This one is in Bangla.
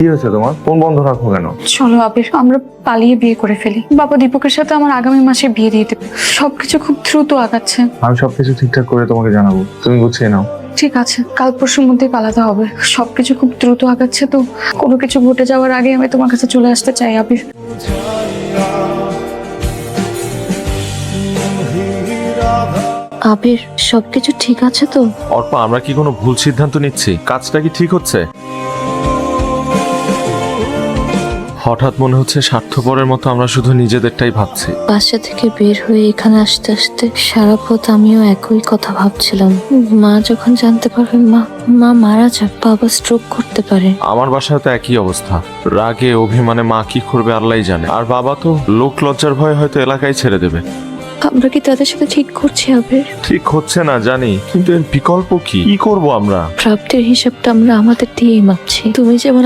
কি হয়েছে তোমার? ফোন বন্ধ রাখো কেন? চলো আবির, আমরা পালিয়ে বিয়ে করে ফেলি। বাবা দীপকের সাথে আমার আগামী মাসে বিয়ে দিয়ে দেবে। সবকিছু খুব দ্রুত আগাচ্ছে। আমি সবকিছু ঠিকঠাক করে তোমাকে জানাবো, তুমি গুছিয়ে নাও। ঠিক আছে, কাল পরশুর মধ্যেই পালাতে হবে। সবকিছু খুব দ্রুত আগাচ্ছে, তো কোনো কিছু ঘটে যাওয়ার আগে আমি তোমার কাছে চলে আসতে চাই আবির। আবির, সবকিছু ঠিক আছে তো? অর্পা, আমরা কি কোনো ভুল সিদ্ধান্ত নিচ্ছি? কাজটা কি ঠিক হচ্ছে? হঠাৎ মনে হচ্ছে স্বার্থপরের মতো আমরা শুধু নিজেদেরটাই ভাবছি। বাসা থেকে বের হয়ে এখানে আসতে আসতে সারা পথ আমিও একই কথা ভাবছিলাম। মা যখন জানতে পারবে মা মারা যাক, বাবা স্ট্রোক করতে পারে। আমার বাসায় তো একই অবস্থা। রাগে অভিমানে মা কি করবে আল্লাহই জানে। আর বাবা তো লোক লজ্জার ভয়ে হয়তো এলাকায় ছেড়ে দেবে। আমরা কি তাদের সাথে ঠিক করছি আবির? ঠিক হচ্ছে না জানি, কিন্তু এর বিকল্প কি করব আমরা? প্রাপ্তির হিসাবটা আমরা আমাদের দিয়েই মাপছি। তুমি যেমন